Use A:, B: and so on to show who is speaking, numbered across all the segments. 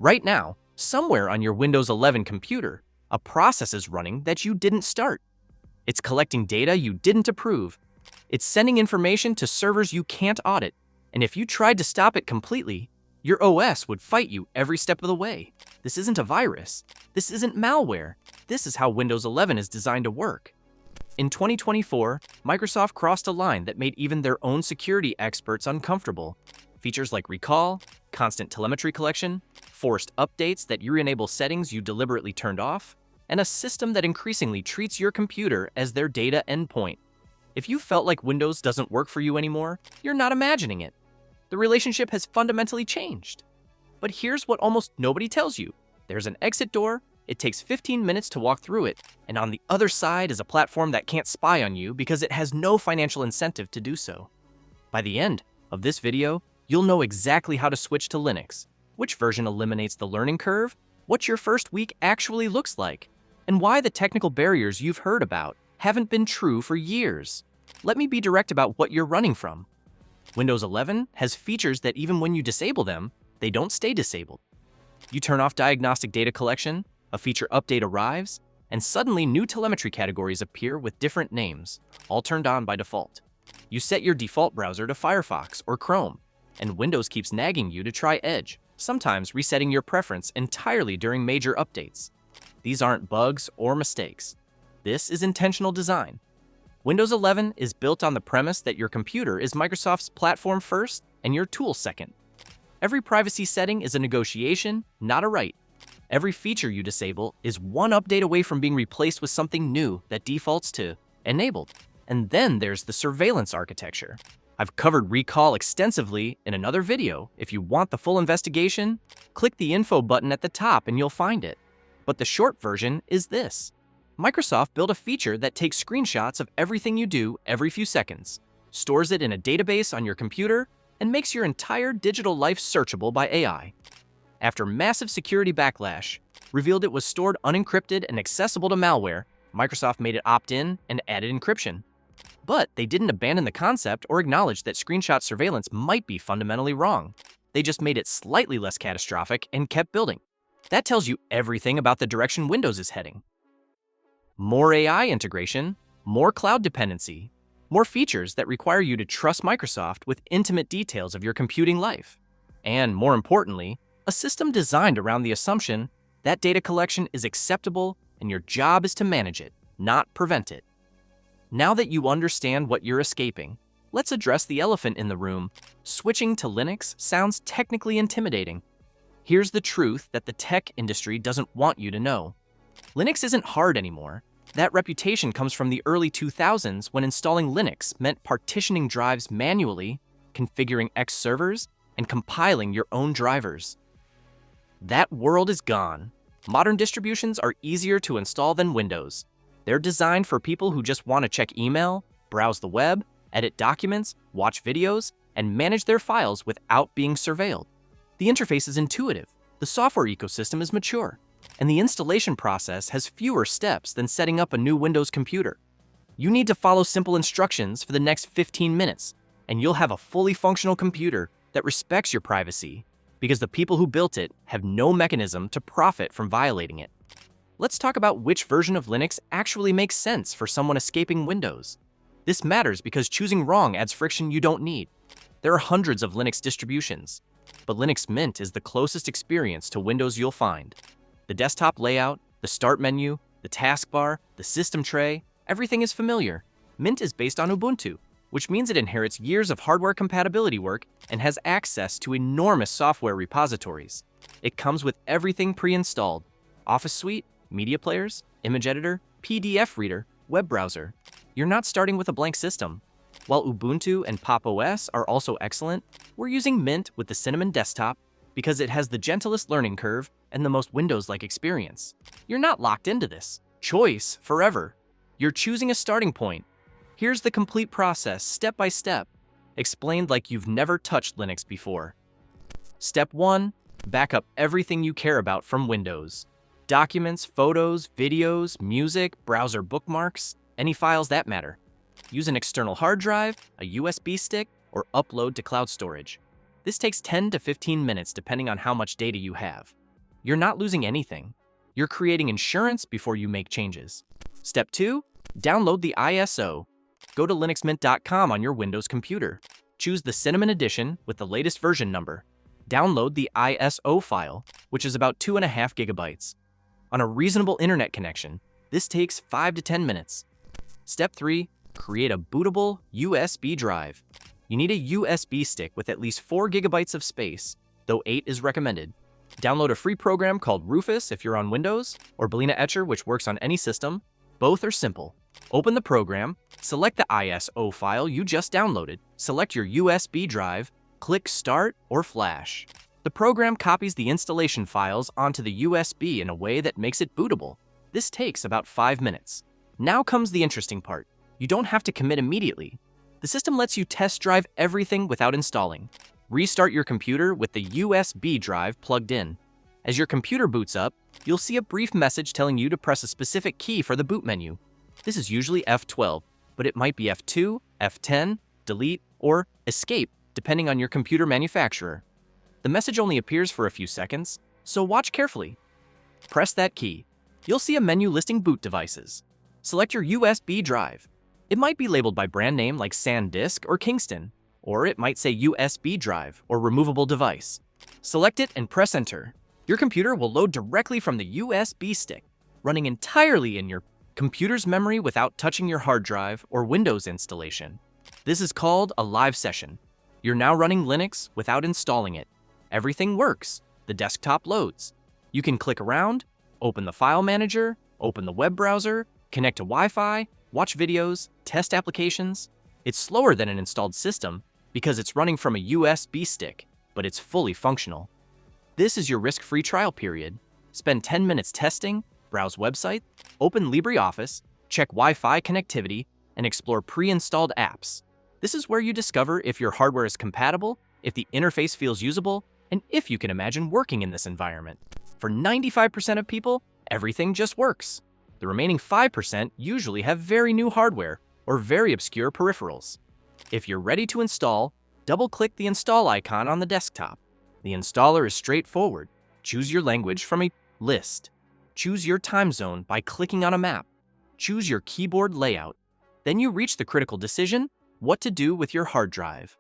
A: Right now, somewhere on your Windows 11 computer, a process is running that you didn't start. It's collecting data you didn't approve. It's sending information to servers you can't audit. And if you tried to stop it completely, your OS would fight you every step of the way. This isn't a virus. This isn't malware. This is how Windows 11 is designed to work. In 2024, Microsoft crossed a line that made even their own security experts uncomfortable. Features like recall, constant telemetry collection, forced updates that re-enable settings you deliberately turned off, and a system that increasingly treats your computer as their data endpoint. If you felt like Windows doesn't work for you anymore, you're not imagining it. The relationship has fundamentally changed. But here's what almost nobody tells you. There's an exit door, it takes 15 minutes to walk through it, and on the other side is a platform that can't spy on you because it has no financial incentive to do so. By the end of this video, you'll know exactly how to switch to Linux, which version eliminates the learning curve, what your first week actually looks like, and why the technical barriers you've heard about haven't been true for years. Let me be direct about what you're running from. Windows 11 has features that even when you disable them, they don't stay disabled. You turn off diagnostic data collection, a feature update arrives, and suddenly new telemetry categories appear with different names, all turned on by default. You set your default browser to Firefox or Chrome, and Windows keeps nagging you to try Edge, sometimes resetting your preference entirely during major updates. These aren't bugs or mistakes. This is intentional design. Windows 11 is built on the premise that your computer is Microsoft's platform first and your tool second. Every privacy setting is a negotiation, not a right. Every feature you disable is one update away from being replaced with something new that defaults to enabled. And then there's the surveillance architecture. I've covered recall extensively in another video. If you want the full investigation, click the info button at the top and you'll find it. But the short version is this. Microsoft built a feature that takes screenshots of everything you do every few seconds, stores it in a database on your computer, and makes your entire digital life searchable by AI. After massive security backlash revealed it was stored unencrypted and accessible to malware, Microsoft made it opt-in and added encryption. But they didn't abandon the concept or acknowledge that screenshot surveillance might be fundamentally wrong. They just made it slightly less catastrophic and kept building. That tells you everything about the direction Windows is heading. More AI integration, more cloud dependency, more features that require you to trust Microsoft with intimate details of your computing life. And more importantly, a system designed around the assumption that data collection is acceptable and your job is to manage it, not prevent it. Now that you understand what you're escaping, let's address the elephant in the room. Switching to Linux sounds technically intimidating. Here's the truth that the tech industry doesn't want you to know. Linux isn't hard anymore. That reputation comes from the early 2000s when installing Linux meant partitioning drives manually, configuring X servers, and compiling your own drivers. That world is gone. Modern distributions are easier to install than Windows. They're designed for people who just want to check email, browse the web, edit documents, watch videos, and manage their files without being surveilled. The interface is intuitive, the software ecosystem is mature, and the installation process has fewer steps than setting up a new Windows computer. You need to follow simple instructions for the next 15 minutes, and you'll have a fully functional computer that respects your privacy, because the people who built it have no mechanism to profit from violating it. Let's talk about which version of Linux actually makes sense for someone escaping Windows. This matters because choosing wrong adds friction you don't need. There are hundreds of Linux distributions, but Linux Mint is the closest experience to Windows you'll find. The desktop layout, the start menu, the taskbar, the system tray, everything is familiar. Mint is based on Ubuntu, which means it inherits years of hardware compatibility work and has access to enormous software repositories. It comes with everything pre-installed: Office Suite, media players, image editor, PDF reader, web browser. You're not starting with a blank system. While Ubuntu and Pop! OS are also excellent, we're using Mint with the Cinnamon desktop because it has the gentlest learning curve and the most Windows-like experience. You're not locked into this choice forever. You're choosing a starting point. Here's the complete process, step by step, explained like you've never touched Linux before. Step 1. Back up everything you care about from Windows. Documents, photos, videos, music, browser bookmarks, any files that matter. Use an external hard drive, a USB stick, or upload to cloud storage. This takes 10 to 15 minutes depending on how much data you have. You're not losing anything. You're creating insurance before you make changes. Step 2. Download the ISO. Go to linuxmint.com on your Windows computer. Choose the Cinnamon Edition with the latest version number. Download the ISO file, which is about 2.5 gigabytes. On a reasonable internet connection, this takes 5 to 10 minutes. Step 3. Create a bootable USB drive. You need a USB stick with at least 4 gigabytes of space, though 8 is recommended. Download a free program called Rufus if you're on Windows, or Balena Etcher, which works on any system. Both are simple. Open the program, select the ISO file you just downloaded, select your USB drive, click Start or Flash. The program copies the installation files onto the USB in a way that makes it bootable. This takes about 5 minutes. Now comes the interesting part. You don't have to commit immediately. The system lets you test drive everything without installing. Restart your computer with the USB drive plugged in. As your computer boots up, you'll see a brief message telling you to press a specific key for the boot menu. This is usually F12, but it might be F2, F10, delete, or escape, depending on your computer manufacturer. The message only appears for a few seconds, so watch carefully. Press that key. You'll see a menu listing boot devices. Select your USB drive. It might be labeled by brand name like SanDisk or Kingston, or it might say USB drive or removable device. Select it and press enter. Your computer will load directly from the USB stick, running entirely in your computer's memory without touching your hard drive or Windows installation. This is called a live session. You're now running Linux without installing it. Everything works. The desktop loads. You can click around, open the file manager, open the web browser, connect to Wi-Fi, watch videos, test applications. It's slower than an installed system because it's running from a USB stick, but it's fully functional. This is your risk-free trial period. Spend 10 minutes testing, browse website, open LibreOffice, check Wi-Fi connectivity, and explore pre-installed apps. This is where you discover if your hardware is compatible, if the interface feels usable, and if you can imagine working in this environment. For 95% of people, everything just works. The remaining 5% usually have very new hardware or very obscure peripherals. If you're ready to install, double-click the install icon on the desktop. The installer is straightforward. Choose your language from a list. Choose your time zone by clicking on a map. Choose your keyboard layout. Then you reach the critical decision, what to do with your hard drive.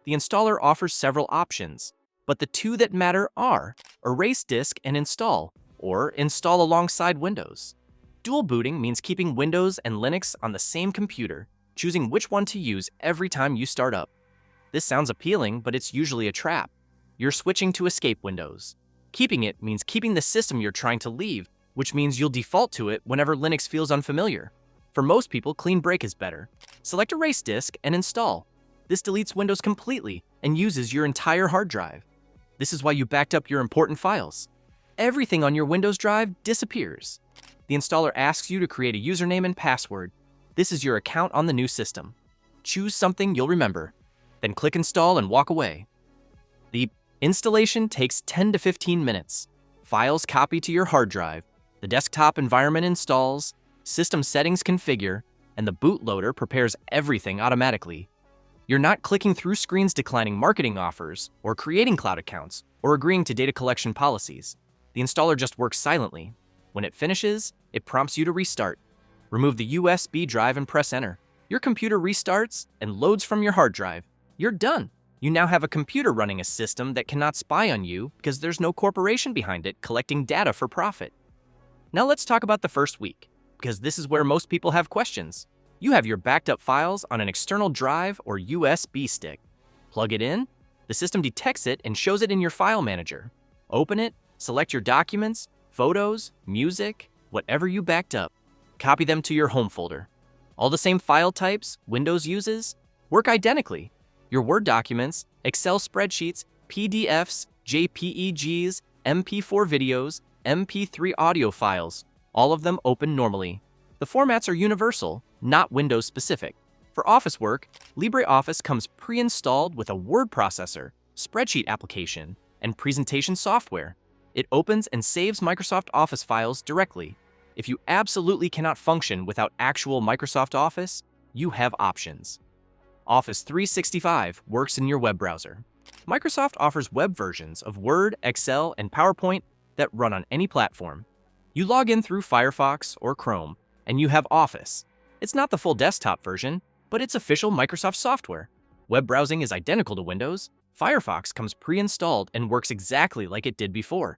A: The installer offers several options, but the two that matter are erase disk and install, or install alongside Windows. Dual booting means keeping Windows and Linux on the same computer, choosing which one to use every time you start up. This sounds appealing, but it's usually a trap. You're switching to escape Windows. Keeping it means keeping the system you're trying to leave, which means you'll default to it whenever Linux feels unfamiliar. For most people, clean break is better. Select erase disk and install. This deletes Windows completely and uses your entire hard drive. This is why you backed up your important files. Everything on your Windows drive disappears. The installer asks you to create a username and password. This is your account on the new system. Choose something you'll remember, then click install and walk away. The installation takes 10 to 15 minutes. Files copy to your hard drive, the desktop environment installs, system settings configure, and the bootloader prepares everything automatically. You're not clicking through screens declining marketing offers, or creating cloud accounts, or agreeing to data collection policies. The installer just works silently. When it finishes, it prompts you to restart. Remove the USB drive and press enter. Your computer restarts and loads from your hard drive. You're done. You now have a computer running a system that cannot spy on you because there's no corporation behind it collecting data for profit. Now let's talk about the first week, because this is where most people have questions. You have your backed up files on an external drive or USB stick. Plug it in, the system detects it and shows it in your file manager. Open it, select your documents, photos, music, whatever you backed up. Copy them to your home folder. All the same file types Windows uses work identically. Your Word documents, Excel spreadsheets, PDFs, JPEGs, MP4 videos, MP3 audio files, all of them open normally. The formats are universal, not Windows specific. For office work, LibreOffice comes pre-installed with a word processor, spreadsheet application, and presentation software. It opens and saves Microsoft Office files directly. If you absolutely cannot function without actual Microsoft Office, you have options. Office 365 works in your web browser. Microsoft offers web versions of Word, Excel, and PowerPoint that run on any platform. You log in through Firefox or Chrome, and you have Office. It's not the full desktop version, but it's official Microsoft software. Web browsing is identical to Windows. Firefox comes pre-installed and works exactly like it did before.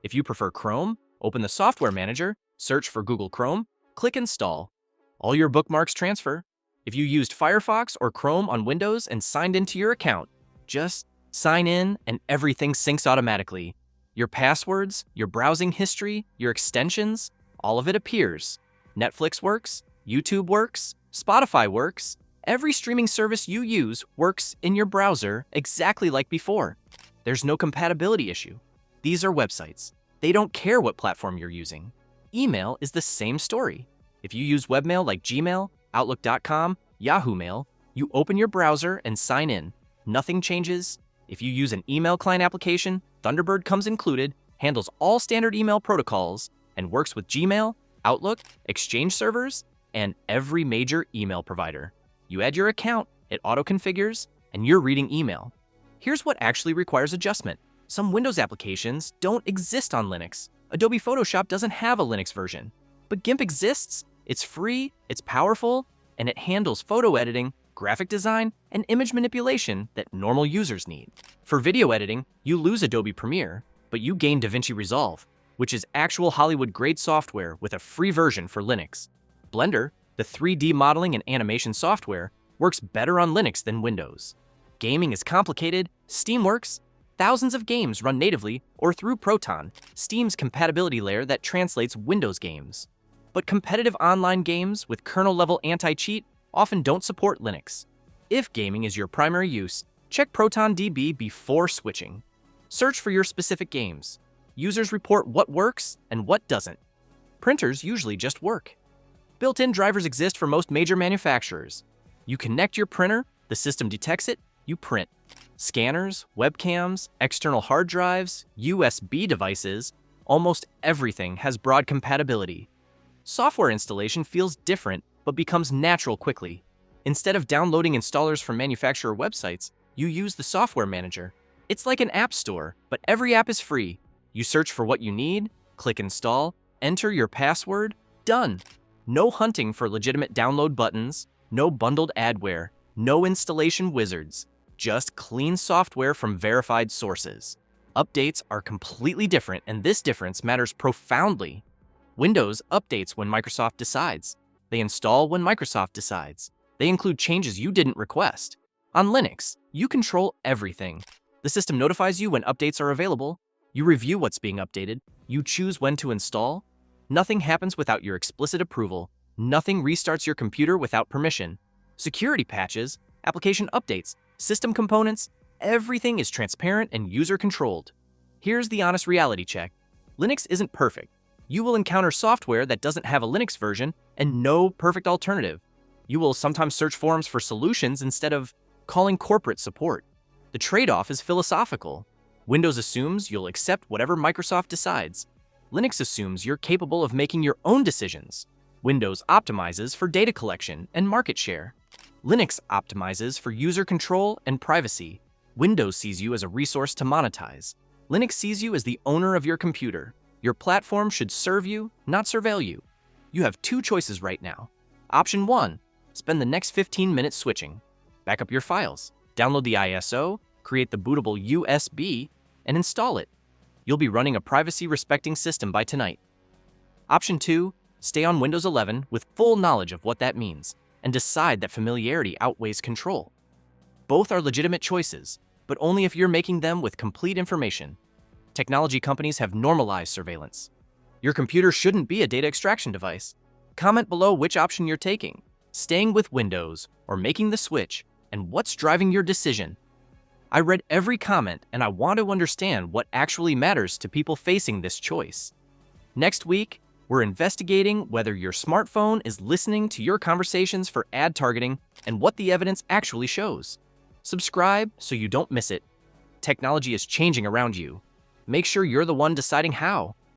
A: If you prefer Chrome, open the Software Manager, search for Google Chrome, click Install. All your bookmarks transfer. If you used Firefox or Chrome on Windows and signed into your account, just sign in and everything syncs automatically. Your passwords, your browsing history, your extensions, all of it appears. Netflix works, YouTube works, Spotify works. Every streaming service you use works in your browser exactly like before. There's no compatibility issue. These are websites. They don't care what platform you're using. Email is the same story. If you use webmail like Gmail, Outlook.com, Yahoo Mail, you open your browser and sign in. Nothing changes. If you use an email client application, Thunderbird comes included, handles all standard email protocols, and works with Gmail, Outlook, Exchange servers, and every major email provider. You add your account, it auto-configures, and you're reading email. Here's what actually requires adjustment. Some Windows applications don't exist on Linux. Adobe Photoshop doesn't have a Linux version. But GIMP exists. It's free, it's powerful, and it handles photo editing, graphic design, and image manipulation that normal users need. For video editing, you lose Adobe Premiere, but you gain DaVinci Resolve, which is actual Hollywood-grade software with a free version for Linux. Blender, the 3D modeling and animation software, works better on Linux than Windows. Gaming is complicated. Steam works. Thousands of games run natively or through Proton, Steam's compatibility layer that translates Windows games. But competitive online games with kernel-level anti-cheat often don't support Linux. If gaming is your primary use, check ProtonDB before switching. Search for your specific games. Users report what works and what doesn't. Printers usually just work. Built-in drivers exist for most major manufacturers. You connect your printer, the system detects it, you print. Scanners, webcams, external hard drives, USB devices, almost everything has broad compatibility. Software installation feels different, but becomes natural quickly. Instead of downloading installers from manufacturer websites, you use the Software Manager. It's like an app store, but every app is free. You search for what you need, click Install, enter your password, done. No hunting for legitimate download buttons, no bundled adware, no installation wizards, just clean software from verified sources. Updates are completely different, and this difference matters profoundly. Windows updates when Microsoft decides. They install when Microsoft decides. They include changes you didn't request. On Linux, you control everything. The system notifies you when updates are available. You review what's being updated. You choose when to install. Nothing happens without your explicit approval. Nothing restarts your computer without permission. Security patches, application updates, system components, everything is transparent and user-controlled. Here's the honest reality check. Linux isn't perfect. You will encounter software that doesn't have a Linux version and no perfect alternative. You will sometimes search forums for solutions instead of calling corporate support. The trade-off is philosophical. Windows assumes you'll accept whatever Microsoft decides. Linux assumes you're capable of making your own decisions. Windows optimizes for data collection and market share. Linux optimizes for user control and privacy. Windows sees you as a resource to monetize. Linux sees you as the owner of your computer. Your platform should serve you, not surveil you. You have two choices right now. Option 1, spend the next 15 minutes switching. Back up your files, download the ISO, create the bootable USB, and install it. You'll be running a privacy-respecting system by tonight. Option 2, stay on Windows 11 with full knowledge of what that means, and decide that familiarity outweighs control. Both are legitimate choices, but only if you're making them with complete information. Technology companies have normalized surveillance. Your computer shouldn't be a data extraction device. Comment below which option you're taking, staying with Windows or making the switch, and what's driving your decision. I read every comment and I want to understand what actually matters to people facing this choice. Next week, we're investigating whether your smartphone is listening to your conversations for ad targeting and what the evidence actually shows. Subscribe so you don't miss it. Technology is changing around you. Make sure you're the one deciding how.